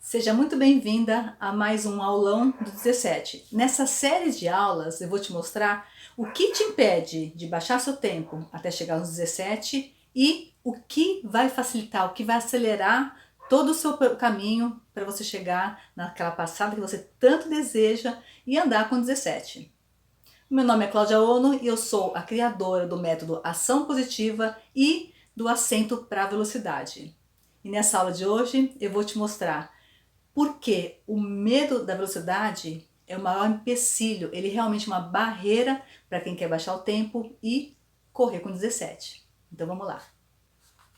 Seja muito bem-vinda a mais um aulão do 17. Nessa série de aulas eu vou te mostrar o que te impede de baixar seu tempo até chegar nos 17 e o que vai facilitar, o que vai acelerar todo o seu caminho para você chegar naquela passada que você tanto deseja e andar com 17. Meu nome é Cláudia Ono e eu sou a criadora do método Ação Positiva e do Acento para a Velocidade. E nessa aula de hoje eu vou te mostrar porque o medo da velocidade é o maior empecilho, ele é realmente uma barreira para quem quer baixar o tempo e correr com 17. Então vamos lá.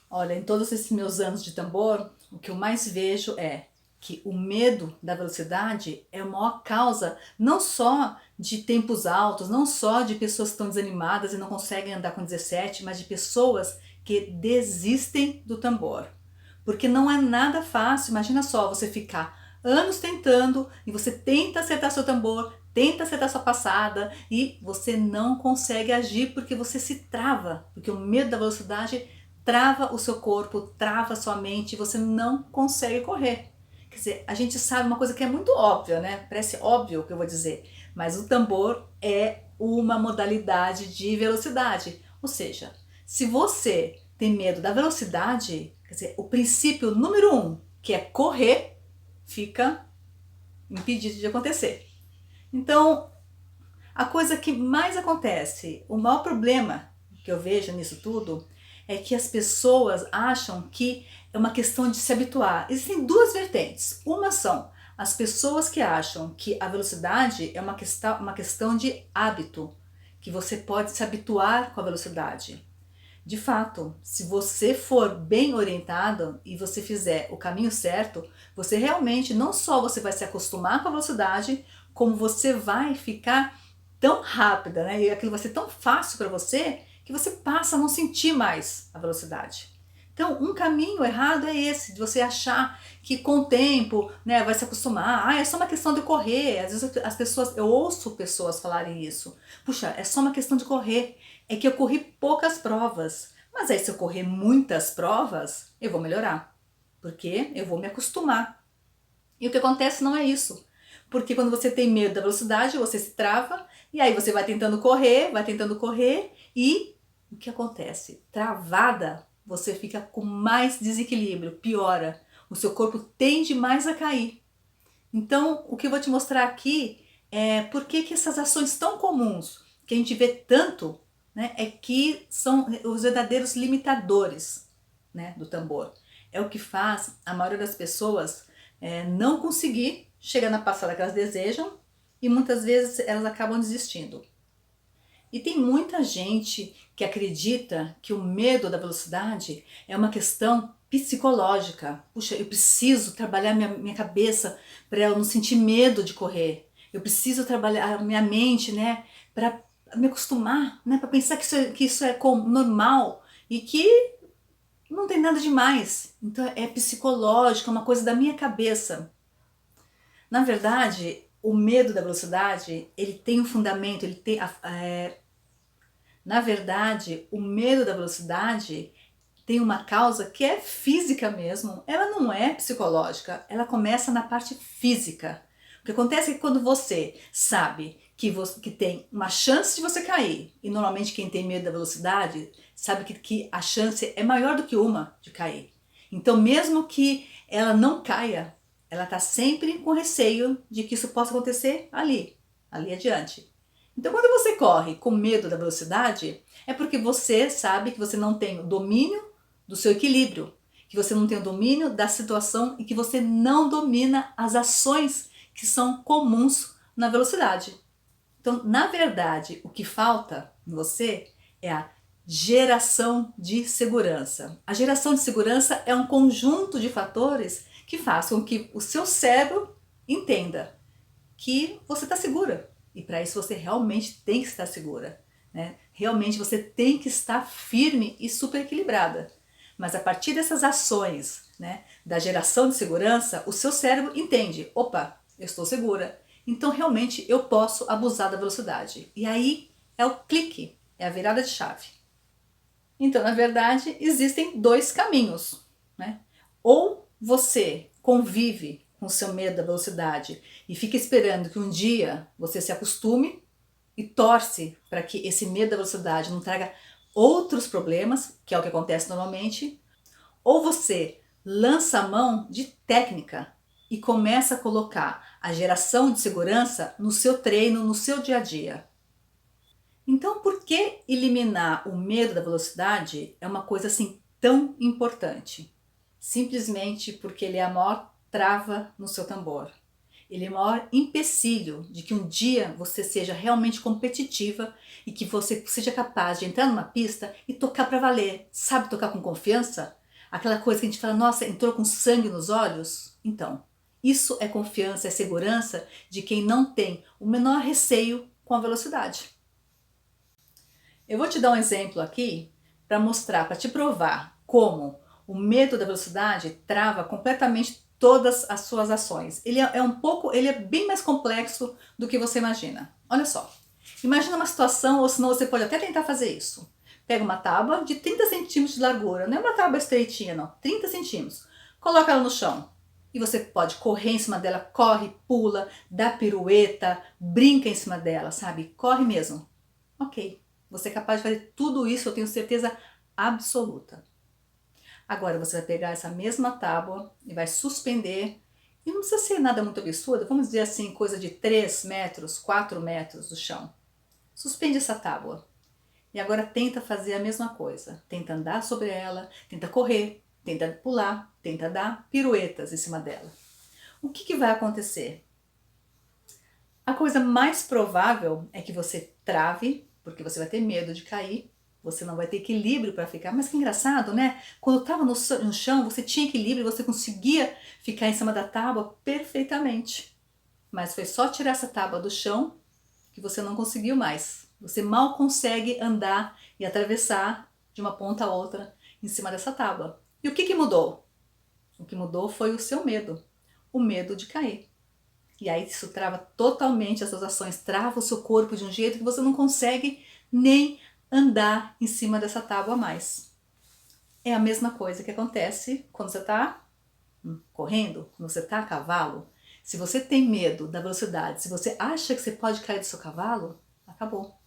Olha, em todos esses meus anos de tambor, o que eu mais vejo é que o medo da velocidade é a maior causa não só de tempos altos, não só de pessoas que estão desanimadas e não conseguem andar com 17, mas de pessoas que desistem do tambor. Porque não é nada fácil, imagina só você ficar anos tentando e você tenta acertar seu tambor, tenta acertar sua passada e você não consegue agir porque você se trava, porque o medo da velocidade trava o seu corpo, trava a sua mente e você não consegue correr. Quer dizer, a gente sabe uma coisa que é muito óbvia, né? Parece óbvio o que eu vou dizer, mas o tambor é uma modalidade de velocidade. Ou seja, se você tem medo da velocidade, quer dizer, o princípio número 1, que é correr, fica impedido de acontecer. Então, a coisa que mais acontece, o maior problema que eu vejo nisso tudo, é que as pessoas acham que é uma questão de se habituar. Existem duas vertentes. Uma são as pessoas que acham que a velocidade é uma questão de hábito, que você pode se habituar com a velocidade. De fato, se você for bem orientado e você fizer o caminho certo, você realmente não só você vai se acostumar com a velocidade, como você vai ficar tão rápida, né? E aquilo vai ser tão fácil para você que você passa a não sentir mais a velocidade. Então, um caminho errado é esse, de você achar que com o tempo, né, vai se acostumar. Ah, é só uma questão de correr. Às vezes as pessoas, eu ouço pessoas falarem isso. Puxa, é só uma questão de correr. É que eu corri poucas provas. Mas aí se eu correr muitas provas, eu vou melhorar. Porque eu vou me acostumar. E o que acontece não é isso. Porque quando você tem medo da velocidade, você se trava, e aí você vai tentando correr, e o que acontece? Travada, você fica com mais desequilíbrio, piora. O seu corpo tende mais a cair. Então, o que eu vou te mostrar aqui é por que essas ações tão comuns, que a gente vê tanto, né, é que são os verdadeiros limitadores, né, do tambor. É o que faz a maioria das pessoas não conseguir chegar na passada que elas desejam e muitas vezes elas acabam desistindo. E tem muita gente que acredita que o medo da velocidade é uma questão psicológica. Puxa, eu preciso trabalhar minha cabeça para eu não sentir medo de correr. Eu preciso trabalhar a minha mente, né, para me acostumar, né, para pensar que isso é normal e que não tem nada demais. Então é psicológico, é uma coisa da minha cabeça. Na verdade, o medo da velocidade, ele tem um fundamento, ele tem na verdade, o medo da velocidade tem uma causa que é física mesmo, ela não é psicológica, ela começa na parte física. O que acontece é que quando você sabe que tem uma chance de você cair, e normalmente quem tem medo da velocidade sabe que a chance é maior do que uma de cair. Então mesmo que ela não caia, ela está sempre com receio de que isso possa acontecer ali adiante. Então, quando você corre com medo da velocidade, é porque você sabe que você não tem o domínio do seu equilíbrio, que você não tem o domínio da situação e que você não domina as ações que são comuns na velocidade. Então, na verdade, o que falta em você é a geração de segurança. A geração de segurança é um conjunto de fatores que faz com que o seu cérebro entenda que você está segura. E para isso você realmente tem que estar segura, né? Realmente você tem que estar firme e super equilibrada. Mas a partir dessas ações, né, da geração de segurança, o seu cérebro entende, opa, eu estou segura. Então realmente eu posso abusar da velocidade. E aí é o clique, é a virada de chave. Então, na verdade, existem dois caminhos, né? Ou você convive com o seu medo da velocidade e fica esperando que um dia você se acostume e torce para que esse medo da velocidade não traga outros problemas, que é o que acontece normalmente, ou você lança a mão de técnica e começa a colocar a geração de segurança no seu treino, no seu dia a dia. Então, por que eliminar o medo da velocidade é uma coisa assim tão importante? Simplesmente porque ele é a maior trava no seu tambor. Ele é o maior empecilho de que um dia você seja realmente competitiva e que você seja capaz de entrar numa pista e tocar para valer. Sabe tocar com confiança? Aquela coisa que a gente fala, nossa, entrou com sangue nos olhos? Então, isso é confiança, é segurança de quem não tem o menor receio com a velocidade. Eu vou te dar um exemplo aqui para mostrar, para te provar como o medo da velocidade trava completamente todas as suas ações. Ele é bem mais complexo do que você imagina. Olha só, imagina uma situação, ou senão você pode até tentar fazer isso. Pega uma tábua de 30 centímetros de largura, não é uma tábua estreitinha não, 30 centímetros. Coloca ela no chão e você pode correr em cima dela, corre, pula, dá pirueta, brinca em cima dela, sabe? Corre mesmo. Ok, você é capaz de fazer tudo isso, eu tenho certeza absoluta. Agora você vai pegar essa mesma tábua e vai suspender, e não precisa ser nada muito absurdo, vamos dizer assim, coisa de 3 metros, 4 metros do chão. Suspende essa tábua. E agora tenta fazer a mesma coisa. Tenta andar sobre ela, tenta correr, tenta pular, tenta dar piruetas em cima dela. O que vai acontecer? A coisa mais provável é que você trave, porque você vai ter medo de cair, você não vai ter equilíbrio para ficar. Mas que engraçado, né? Quando estava no chão, você tinha equilíbrio, você conseguia ficar em cima da tábua perfeitamente. Mas foi só tirar essa tábua do chão que você não conseguiu mais. Você mal consegue andar e atravessar de uma ponta a outra em cima dessa tábua. E o que mudou? O que mudou foi o seu medo, o medo de cair. E aí isso trava totalmente as suas ações, trava o seu corpo de um jeito que você não consegue nem andar em cima dessa tábua mais. É a mesma coisa que acontece quando você está correndo, quando você está a cavalo. Se você tem medo da velocidade, se você acha que você pode cair do seu cavalo, acabou.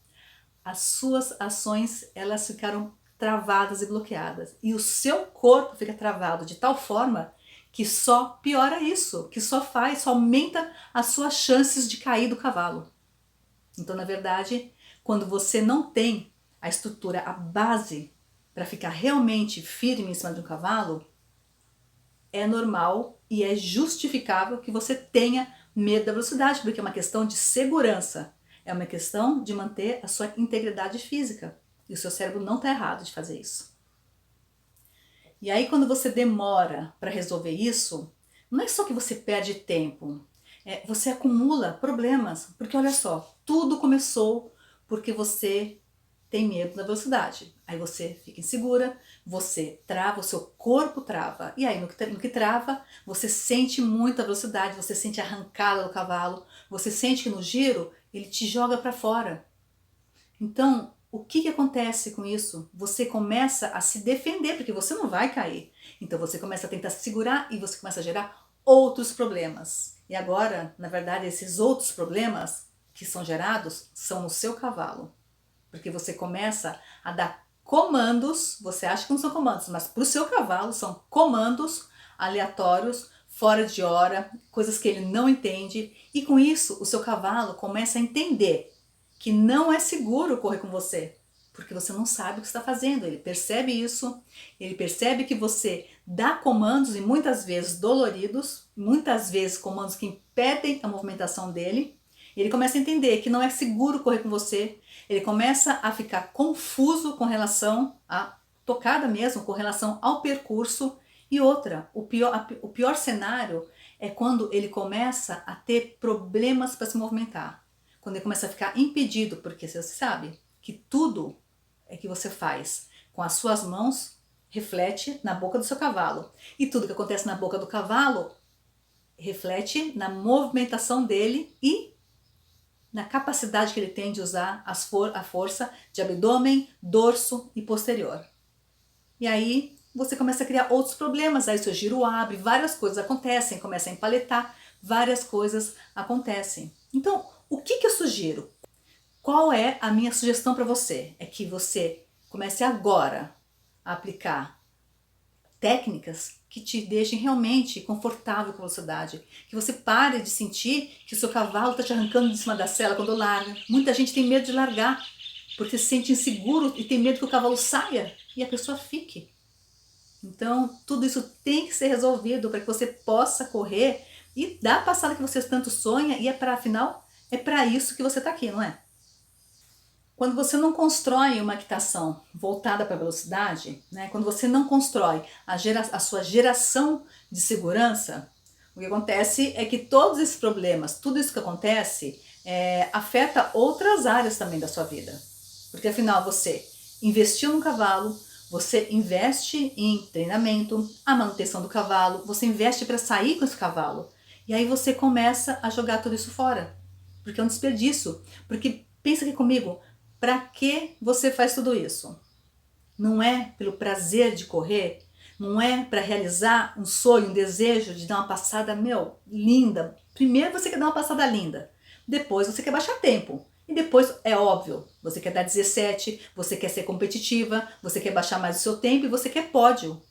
As suas ações, elas ficaram travadas e bloqueadas. E o seu corpo fica travado de tal forma que só piora isso, que só aumenta as suas chances de cair do cavalo. Então, na verdade, quando você não tem a estrutura, a base para ficar realmente firme em cima de um cavalo, é normal e é justificável que você tenha medo da velocidade, porque é uma questão de segurança, é uma questão de manter a sua integridade física. E o seu cérebro não está errado de fazer isso. E aí quando você demora para resolver isso, não é só que você perde tempo, você acumula problemas, porque olha só, tudo começou porque você tem medo da velocidade. Aí você fica insegura, você trava, o seu corpo trava. E aí no que trava, você sente muita velocidade, você sente a arrancada do cavalo, você sente que no giro ele te joga para fora. Então, o que acontece com isso? Você começa a se defender, porque você não vai cair. Então você começa a tentar segurar e você começa a gerar outros problemas. E agora, na verdade, esses outros problemas que são gerados são no seu cavalo. Porque você começa a dar comandos, você acha que não são comandos, mas para o seu cavalo são comandos aleatórios, fora de hora, coisas que ele não entende. E com isso, o seu cavalo começa a entender que não é seguro correr com você, porque você não sabe o que está fazendo. Ele percebe isso, ele percebe que você dá comandos, e muitas vezes doloridos, muitas vezes comandos que impedem a movimentação dele. Ele começa a entender que não é seguro correr com você, ele começa a ficar confuso com relação à tocada mesmo, com relação ao percurso. E outra, o pior cenário é quando ele começa a ter problemas para se movimentar. Quando ele começa a ficar impedido, porque você sabe que tudo que você faz com as suas mãos reflete na boca do seu cavalo. E tudo que acontece na boca do cavalo reflete na movimentação dele e na capacidade que ele tem de usar a força de abdômen, dorso e posterior. E aí você começa a criar outros problemas, aí seu giro abre, várias coisas acontecem, começa a empaletar, várias coisas acontecem. Então, o que eu sugiro? Qual é a minha sugestão para você? É que você comece agora a aplicar técnicas que te deixem realmente confortável com a velocidade, que você pare de sentir que o seu cavalo está te arrancando de cima da sela quando larga. Muita gente tem medo de largar, porque se sente inseguro e tem medo que o cavalo saia e a pessoa fique. Então, tudo isso tem que ser resolvido para que você possa correr e dar a passada que você tanto sonha, e afinal, é para isso que você está aqui, não é? Quando você não constrói uma equitação voltada para a velocidade, né, quando você não constrói a sua geração de segurança, o que acontece é que todos esses problemas, tudo isso que acontece, afeta outras áreas também da sua vida. Porque afinal você investiu no cavalo, você investe em treinamento, a manutenção do cavalo, você investe para sair com esse cavalo. E aí você começa a jogar tudo isso fora. Porque é um desperdício. Porque pensa aqui comigo, para que você faz tudo isso? Não é pelo prazer de correr? Não é para realizar um sonho, um desejo de dar uma passada, linda? Primeiro você quer dar uma passada linda. Depois você quer baixar tempo. E depois, é óbvio, você quer dar 17, você quer ser competitiva, você quer baixar mais o seu tempo e você quer pódio.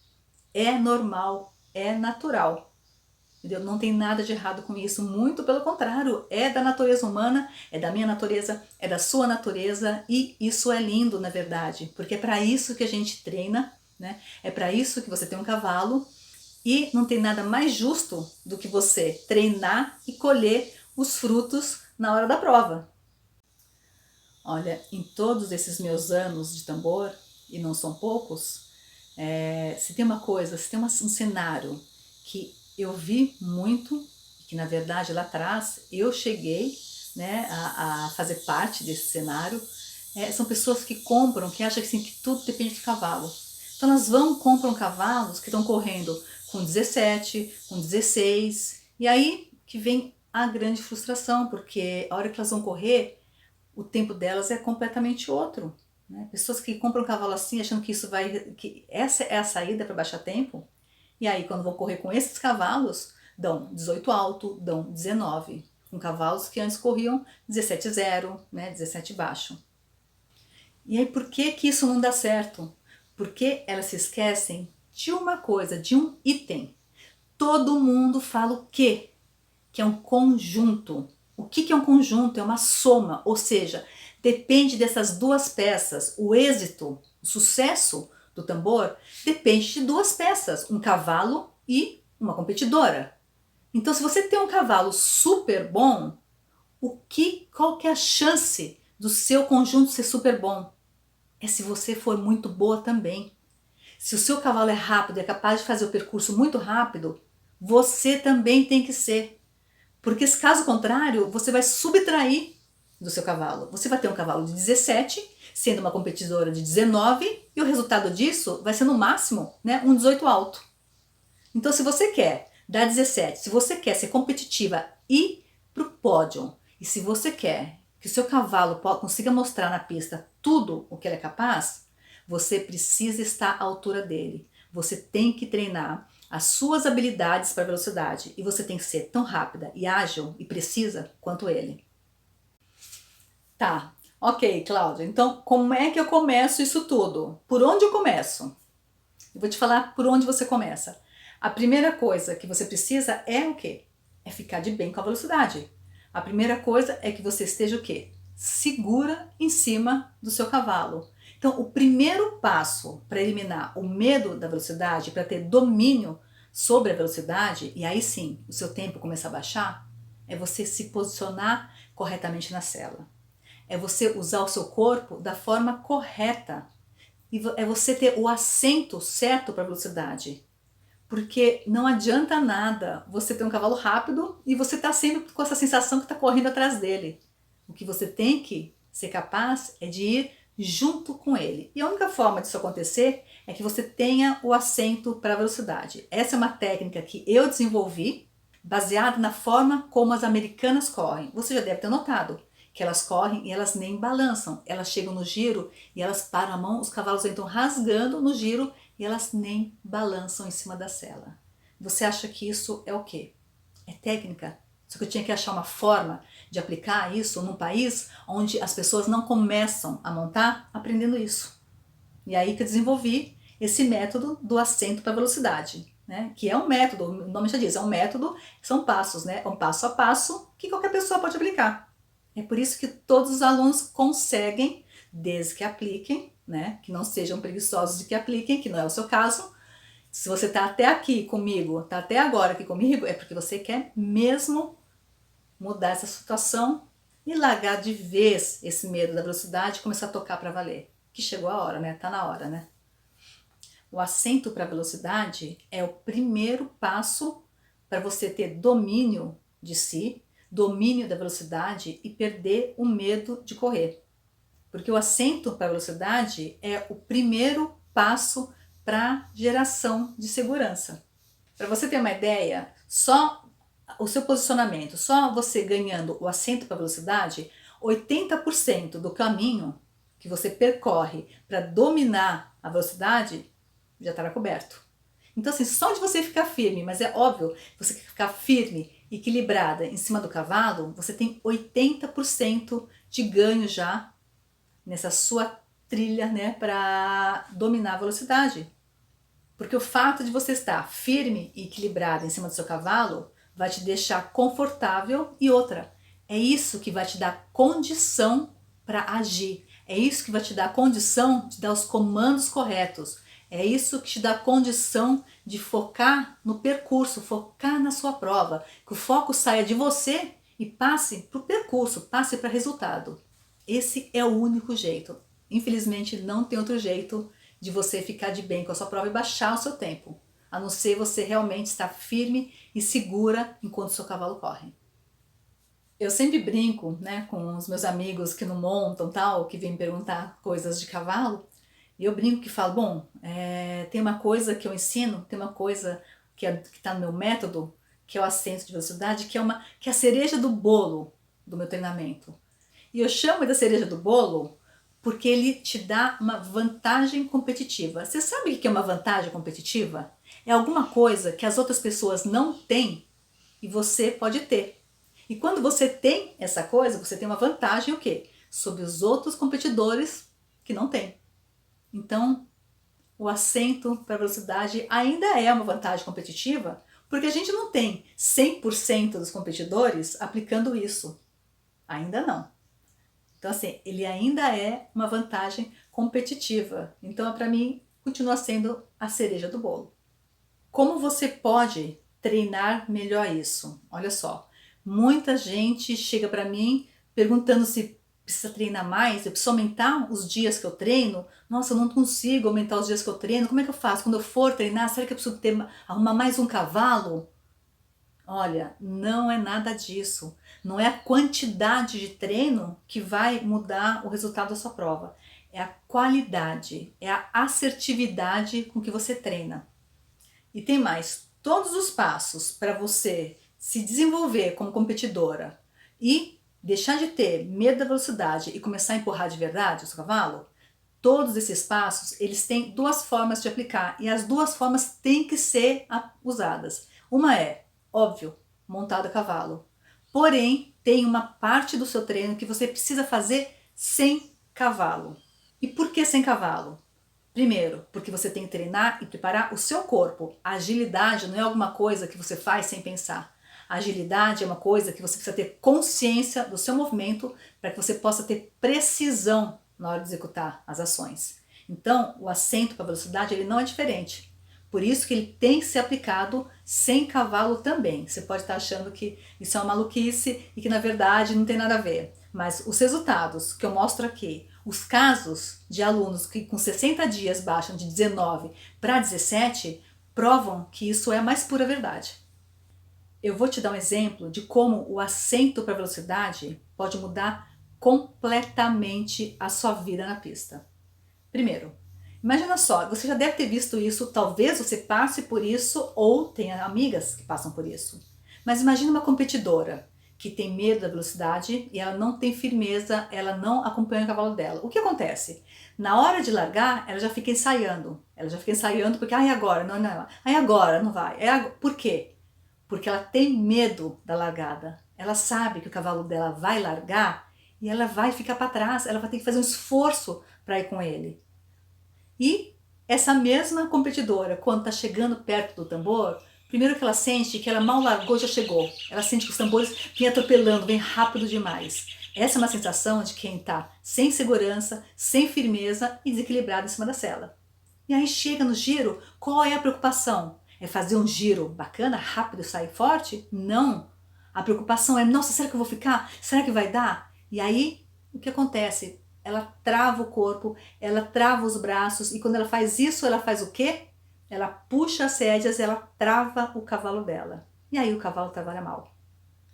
É normal, é natural. Entendeu? Não tem nada de errado com isso, muito pelo contrário, é da natureza humana, é da minha natureza, é da sua natureza, e isso é lindo, na verdade, porque é para isso que a gente treina, né? É para isso que você tem um cavalo, e não tem nada mais justo do que você treinar e colher os frutos na hora da prova. Olha, em todos esses meus anos de tambor, e não são poucos, se tem uma coisa, se tem um cenário que eu vi muito, que na verdade lá atrás eu cheguei, né, a fazer parte desse cenário, são pessoas que compram, que acham assim, que tudo depende do cavalo. Então elas compram cavalos que estão correndo com 17, com 16, e aí que vem a grande frustração, porque a hora que elas vão correr, o tempo delas é completamente outro. Né? Pessoas que compram um cavalo assim, achando que que essa é a saída para baixar tempo, e aí quando vão correr com esses cavalos, dão 18 alto, dão 19, com cavalos que antes corriam 17,0, né, 17 baixo. E aí por que que isso não dá certo? Porque elas se esquecem de uma coisa, de um item. Todo mundo fala o quê? Que é um conjunto. O que é um conjunto? É uma soma, ou seja, depende dessas duas peças. O êxito, o sucesso do tambor depende de duas peças, um cavalo e uma competidora. Então, se você tem um cavalo super bom, qual que é a chance do seu conjunto ser super bom? É se você for muito boa também. Se o seu cavalo é rápido e é capaz de fazer o percurso muito rápido, você também tem que ser. Porque se caso contrário, você vai subtrair do seu cavalo. Você vai ter um cavalo de 17, sendo uma competidora de 19, e o resultado disso vai ser no máximo, né, um 18 alto. Então se você quer dar 17, se você quer ser competitiva e ir para o pódio, e se você quer que o seu cavalo consiga mostrar na pista tudo o que ele é capaz, você precisa estar à altura dele. Você tem que treinar as suas habilidades para velocidade, e você tem que ser tão rápida e ágil e precisa quanto ele. Tá, ok, Cláudia, então como é que eu começo isso tudo? Por onde eu começo? Eu vou te falar por onde você começa. A primeira coisa que você precisa é o quê? É ficar de bem com a velocidade. A primeira coisa é que você esteja o quê? Segura em cima do seu cavalo. Então, o primeiro passo para eliminar o medo da velocidade, para ter domínio sobre a velocidade, e aí sim o seu tempo começar a baixar, é você se posicionar corretamente na sela. É você usar o seu corpo da forma correta. E é você ter o assento certo para a velocidade. Porque não adianta nada você ter um cavalo rápido e você tá sempre com essa sensação que está correndo atrás dele. O que você tem que ser capaz é de ir junto com ele. E a única forma disso acontecer é que você tenha o assento para a velocidade. Essa é uma técnica que eu desenvolvi, baseada na forma como as americanas correm. Você já deve ter notado que elas correm e elas nem balançam. Elas chegam no giro e elas param a mão, os cavalos entram rasgando no giro e elas nem balançam em cima da sela. Você acha que isso é o quê? É técnica? Só que eu tinha que achar uma forma de aplicar isso num país onde as pessoas não começam a montar aprendendo isso. E aí que eu desenvolvi esse método do assento para velocidade, né? Que é um método, o nome já diz, é um método, são passos, né? É um passo a passo que qualquer pessoa pode aplicar. É por isso que todos os alunos conseguem, desde que apliquem, né? Que não sejam preguiçosos e que apliquem, que não é o seu caso. Se você está até aqui comigo, está até agora aqui comigo, é porque você quer mesmo mudar essa situação e largar de vez esse medo da velocidade e começar a tocar para valer. Que chegou a hora, né? Tá na hora, né? O assento para velocidade é o primeiro passo para você ter domínio de si, domínio da velocidade e perder o medo de correr. Porque o assento para velocidade é o primeiro passo para geração de segurança. Para você ter uma ideia, só o seu posicionamento, só você ganhando o assento para velocidade, 80% do caminho que você percorre para dominar a velocidade já estará coberto. Então assim, só de você ficar firme, mas é óbvio, você ficar firme, equilibrada em cima do cavalo, você tem 80% de ganho já nessa sua trilha, né, para dominar a velocidade. Porque o fato de você estar firme e equilibrada em cima do seu cavalo vai te deixar confortável e outra, é isso que vai te dar condição para agir. É isso que vai te dar condição de dar os comandos corretos. É isso que te dá condição de focar no percurso, focar na sua prova. Que o foco saia de você e passe para o percurso, passe para resultado. Esse é o único jeito. Infelizmente não tem outro jeito de você ficar de bem com a sua prova e baixar o seu tempo. A não ser você realmente estar firme e segura enquanto o seu cavalo corre. Eu sempre brinco, né, com os meus amigos que não montam, tal, que vêm perguntar coisas de cavalo. E eu brinco que falo, bom, tem uma coisa que eu ensino, tem uma coisa que está no meu método, que é o assento de velocidade, que é a cereja do bolo do meu treinamento. E eu chamo da cereja do bolo porque ele te dá uma vantagem competitiva. Você sabe o que é uma vantagem competitiva? É alguma coisa que as outras pessoas não têm e você pode ter. E quando você tem essa coisa, você tem uma vantagem o quê? Sobre os outros competidores que não têm. Então, o assento para velocidade ainda é uma vantagem competitiva, porque a gente não tem 100% dos competidores aplicando isso. Ainda não. Então, assim, ele ainda é uma vantagem competitiva. Então, para mim, continua sendo a cereja do bolo. Como você pode treinar melhor isso? Olha só, muita gente chega para mim perguntando se precisa treinar mais, eu preciso aumentar os dias que eu treino. Nossa, eu não consigo aumentar os dias que eu treino. Como é que eu faço? Quando eu for treinar, será que eu preciso arrumar mais um cavalo? Olha, não é nada disso. Não é a quantidade de treino que vai mudar o resultado da sua prova. É a qualidade, é a assertividade com que você treina. E tem mais, todos os passos para você se desenvolver como competidora e deixar de ter medo da velocidade e começar a empurrar de verdade o seu cavalo, todos esses passos, eles têm duas formas de aplicar e as duas formas têm que ser usadas. Uma é, óbvio, montado a cavalo. Porém, tem uma parte do seu treino que você precisa fazer sem cavalo. E por que sem cavalo? Primeiro, porque você tem que treinar e preparar o seu corpo. A agilidade não é alguma coisa que você faz sem pensar. A agilidade é uma coisa que você precisa ter consciência do seu movimento para que você possa ter precisão na hora de executar as ações. Então, o assento para velocidade ele não é diferente. Por isso que ele tem que ser aplicado sem cavalo também. Você pode estar achando que isso é uma maluquice e que na verdade não tem nada a ver. Mas os resultados que eu mostro aqui, os casos de alunos que com 60 dias baixam de 19 para 17, provam que isso é a mais pura verdade. Eu vou te dar um exemplo de como o assento para velocidade pode mudar completamente a sua vida na pista. Primeiro, imagina só, você já deve ter visto isso, talvez você passe por isso ou tenha amigas que passam por isso. Mas imagina uma competidora que tem medo da velocidade e ela não tem firmeza, ela não acompanha o cavalo dela. O que acontece? Na hora de largar, ela já fica ensaiando. Ela já fica ensaiando porque, ai, agora, não, não, ai, agora, não vai. Por quê? Porque ela tem medo da largada. Ela sabe que o cavalo dela vai largar e ela vai ficar para trás, ela vai ter que fazer um esforço para ir com ele. E essa mesma competidora, quando está chegando perto do tambor, primeiro que ela sente que ela mal largou, já chegou. Ela sente que os tambores vêm atropelando, vêm rápido demais. Essa é uma sensação de quem está sem segurança, sem firmeza e desequilibrado em cima da sela. E aí chega no giro, qual é a preocupação? É fazer um giro bacana, rápido e sair forte? Não. A preocupação é, nossa, será que eu vou ficar? Será que vai dar? E aí, o que acontece? Ela trava o corpo, ela trava os braços, e quando ela faz isso, ela faz o quê? Ela puxa as rédeas, ela trava o cavalo dela. E aí o cavalo trabalha mal.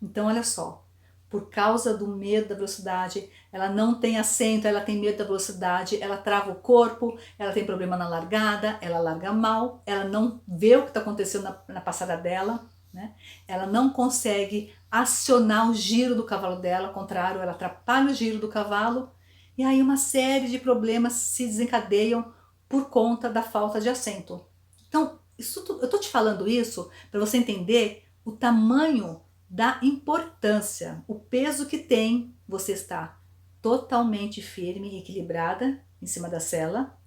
Então, olha só, por causa do medo da velocidade, ela não tem assento, ela tem medo da velocidade, ela trava o corpo, ela tem problema na largada, ela larga mal, ela não vê o que está acontecendo na passada dela, né? Ela não consegue acionar o giro do cavalo dela, ao contrário, ela atrapalha o giro do cavalo, e aí uma série de problemas se desencadeiam por conta da falta de assento. Então, eu estou te falando isso para você entender o tamanho da importância, o peso que tem você estar totalmente firme e equilibrada em cima da sela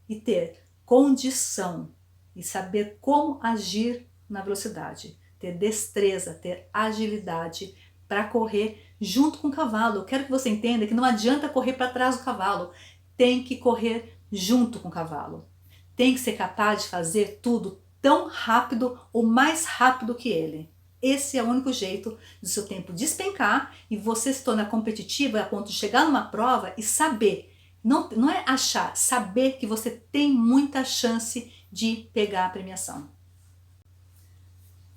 e ter condição e saber como agir na velocidade, ter destreza, ter agilidade para correr junto com o cavalo. Eu quero que você entenda que não adianta correr para trás do cavalo, tem que correr junto com o cavalo. Tem que ser capaz de fazer tudo tão rápido ou mais rápido que ele. Esse é o único jeito do seu tempo despencar e você se tornar competitiva a ponto de chegar numa prova e saber, não é achar, saber que você tem muita chance de pegar a premiação.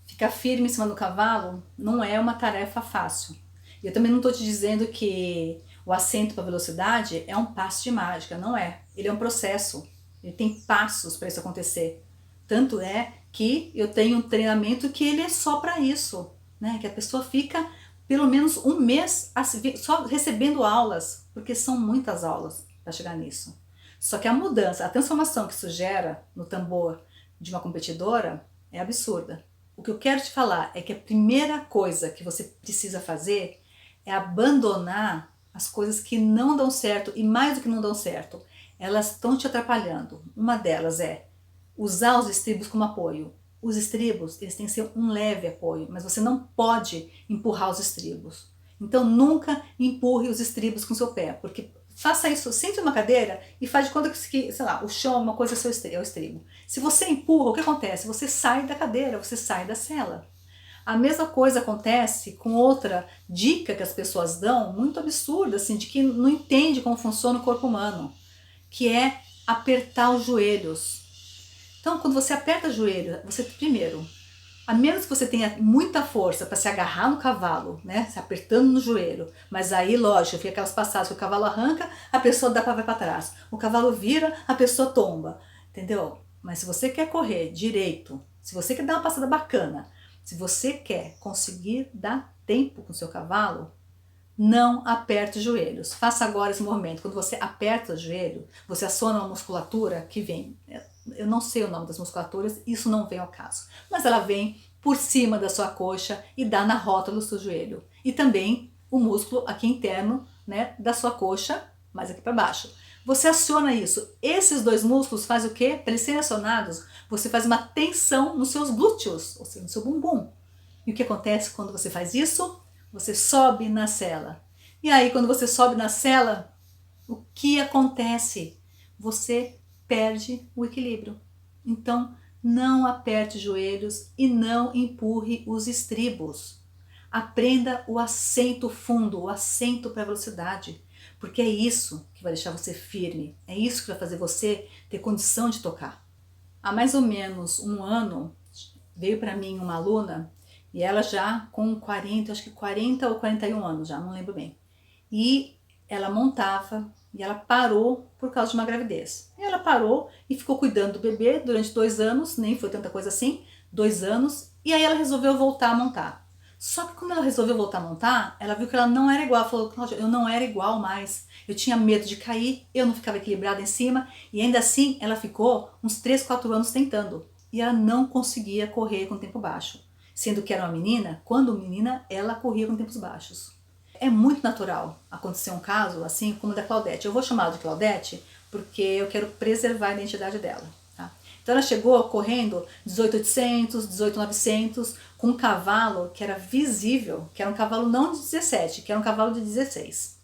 Ficar firme em cima do cavalo não é uma tarefa fácil. E eu também não estou te dizendo que o assento para velocidade é um passo de mágica, não é. Ele é um processo, ele tem passos para isso acontecer. Tanto é que eu tenho um treinamento que ele é só para isso, né? Que a pessoa fica pelo menos um mês só recebendo aulas, porque são muitas aulas para chegar nisso. Só que a mudança, a transformação que isso gera no tambor de uma competidora é absurda. O que eu quero te falar é que a primeira coisa que você precisa fazer é abandonar as coisas que não dão certo, e mais do que não dão certo, elas estão te atrapalhando. Uma delas é usar os estribos como apoio. Os estribos, eles têm que ser um leve apoio, mas você não pode empurrar os estribos. Então nunca empurre os estribos com o seu pé, porque faça isso, sente numa cadeira e faz de conta que, sei lá, o chão, uma coisa é o estribo. Se você empurra, o que acontece? Você sai da cadeira, você sai da sela. A mesma coisa acontece com outra dica que as pessoas dão, muito absurda, assim, de que não entende como funciona o corpo humano, que é apertar os joelhos. Então, quando você aperta o joelho, você primeiro, a menos que você tenha muita força para se agarrar no cavalo, né, se apertando no joelho, mas aí, lógico, fica aquelas passadas que o cavalo arranca, a pessoa vai para trás. O cavalo vira, a pessoa tomba, entendeu? Mas se você quer correr direito, se você quer dar uma passada bacana, se você quer conseguir dar tempo com o seu cavalo, não aperte os joelhos. Faça agora esse movimento. Quando você aperta o joelho, você aciona uma musculatura que vem, eu não sei o nome das musculaturas, isso não vem ao caso, mas ela vem por cima da sua coxa e dá na rótula do seu joelho. E também o músculo aqui interno, né, da sua coxa, mais aqui para baixo. Você aciona isso. Esses dois músculos fazem o quê? Para eles serem acionados, você faz uma tensão nos seus glúteos, ou seja, no seu bumbum. E o que acontece quando você faz isso? Você sobe na sela. E aí, quando você sobe na sela, o que acontece? Você perde o equilíbrio. Então, não aperte os joelhos e não empurre os estribos. Aprenda o assento fundo, o assento para velocidade, porque é isso que vai deixar você firme, é isso que vai fazer você ter condição de tocar. Há mais ou menos um ano, veio para mim uma aluna, e ela já com 40, acho que 40 ou 41 anos já, não lembro bem. E ela montava e ela parou por causa de uma gravidez. E ela parou e ficou cuidando do bebê durante 2 anos, nem foi tanta coisa assim, 2 anos, e aí ela resolveu voltar a montar. Só que quando ela resolveu voltar a montar, ela viu que ela não era igual. Ela falou, Cláudia, eu não era igual mais. Eu tinha medo de cair, eu não ficava equilibrada em cima. E ainda assim, ela ficou uns 3, 4 anos tentando. E ela não conseguia correr com tempo baixo. Sendo que era uma menina, quando menina, ela corria com tempos baixos. É muito natural acontecer um caso assim como o da Claudete. Eu vou chamá-la de Claudete porque eu quero preservar a identidade dela. Tá? Então ela chegou correndo 18.800, 18.900 com um cavalo que era visível, que era um cavalo não de 17, que era um cavalo de 16.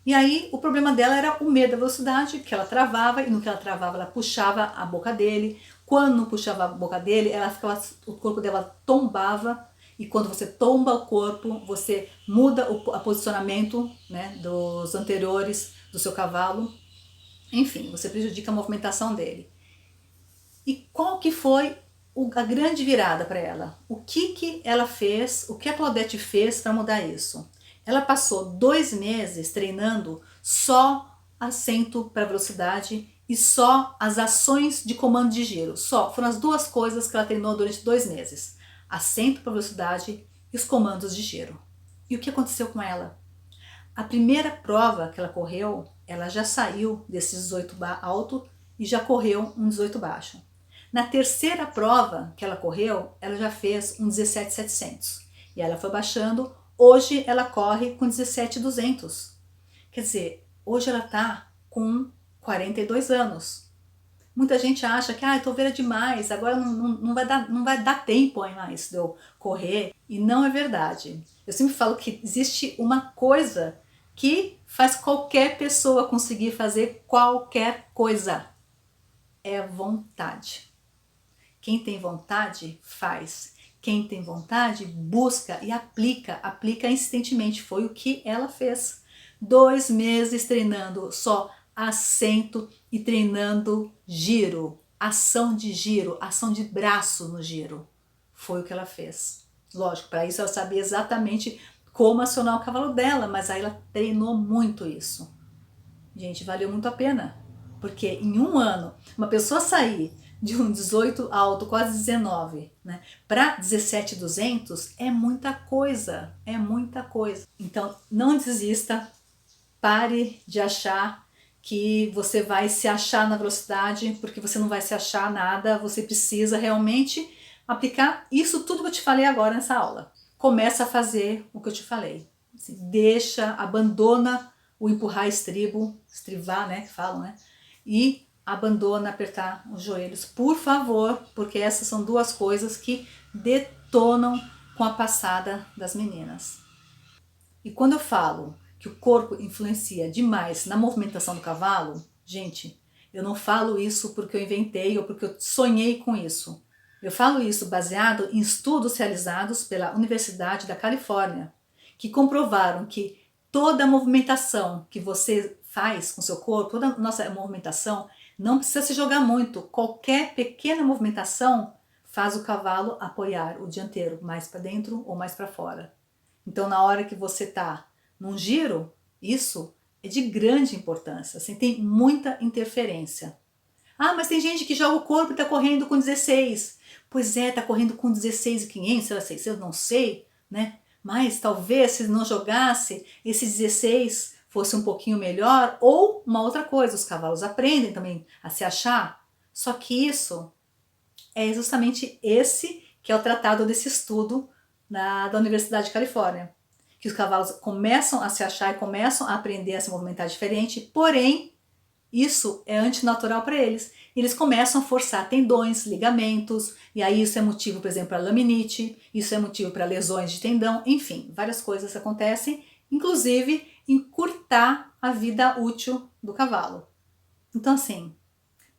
E aí o problema dela era o medo da velocidade, que ela travava, e no que ela travava ela puxava a boca dele. Quando não puxava a boca dele, ela ficava, o corpo dela tombava, e quando você tomba o corpo, você muda o posicionamento, né, dos anteriores do seu cavalo. Enfim, você prejudica a movimentação dele. E qual que foi a grande virada para ela? O que ela fez, o que a Claudete fez para mudar isso? Ela passou 2 meses treinando só assento para velocidade e só as ações de comando de giro. Só foram as 2 coisas que ela treinou durante 2 meses: assento para velocidade e os comandos de giro. E o que aconteceu com ela? A primeira prova que ela correu, ela já saiu desse 18 alto e já correu um 18 baixo. Na terceira prova que ela correu, ela já fez um 17.700 e ela foi baixando. Hoje ela corre com 17.200. Quer dizer, hoje ela está com 42 anos. Muita gente acha que tô velha demais, agora não vai dar tempo mais de eu correr. E não é verdade. Eu sempre falo que existe uma coisa que faz qualquer pessoa conseguir fazer qualquer coisa. É vontade. Quem tem vontade, faz. Quem tem vontade, busca e aplica insistentemente. Foi o que ela fez. 2 meses treinando só assento e treinando giro, ação de braço no giro. Foi o que ela fez. Lógico, para isso ela sabia exatamente como acionar o cavalo dela, mas aí ela treinou muito isso. Gente, valeu muito a pena, porque em um ano, uma pessoa sair de um 18 alto, quase 19, né, para 17.200 é muita coisa, é muita coisa. Então, não desista, pare de achar que você vai se achar na velocidade, porque você não vai se achar nada, você precisa realmente aplicar isso tudo que eu te falei agora nessa aula. Começa a fazer o que eu te falei. Assim, deixa, abandona o empurrar estribo, estrivar, né, que falam, né? E abandona apertar os joelhos, por favor, porque essas são 2 coisas que detonam com a passada das meninas. E quando eu falo que o corpo influencia demais na movimentação do cavalo, gente, eu não falo isso porque eu inventei ou porque eu sonhei com isso. Eu falo isso baseado em estudos realizados pela Universidade da Califórnia, que comprovaram que toda a movimentação que você faz com seu corpo, toda a nossa movimentação, não precisa se jogar muito. Qualquer pequena movimentação faz o cavalo apoiar o dianteiro mais para dentro ou mais para fora. Então, na hora que você está num giro, isso é de grande importância, assim, tem muita interferência. Mas tem gente que joga o corpo e está correndo com 16. Pois é, está correndo com 16.500, 600, não sei, né? Mas talvez se não jogasse, esse 16 fosse um pouquinho melhor, ou uma outra coisa, os cavalos aprendem também a se achar. Só que isso é justamente esse que é o tratado desse estudo da Universidade de Califórnia, que os cavalos começam a se achar e começam a aprender a se movimentar diferente, porém, isso é antinatural para eles. Eles começam a forçar tendões, ligamentos, e aí isso é motivo, por exemplo, para laminite, isso é motivo para lesões de tendão, enfim, várias coisas acontecem, inclusive encurtar a vida útil do cavalo. Então, assim,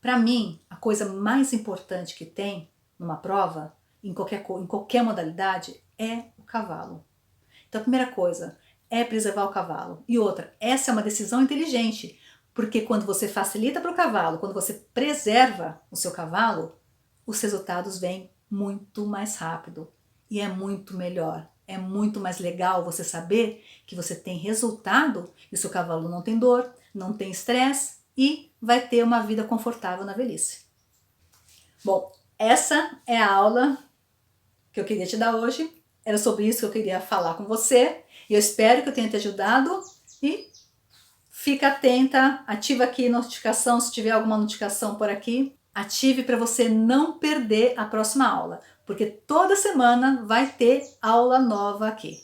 para mim, a coisa mais importante que tem numa prova, em qualquer modalidade, é o cavalo. Então, a primeira coisa é preservar o cavalo. E outra, essa é uma decisão inteligente, porque quando você facilita para o cavalo, quando você preserva o seu cavalo, os resultados vêm muito mais rápido e é muito melhor. É muito mais legal você saber que você tem resultado e o seu cavalo não tem dor, não tem estresse e vai ter uma vida confortável na velhice. Bom, essa é a aula que eu queria te dar hoje. Era sobre isso que eu queria falar com você. E eu espero que eu tenha te ajudado. E fica atenta, ativa aqui a notificação, se tiver alguma notificação por aqui. Ative para você não perder a próxima aula, porque toda semana vai ter aula nova aqui.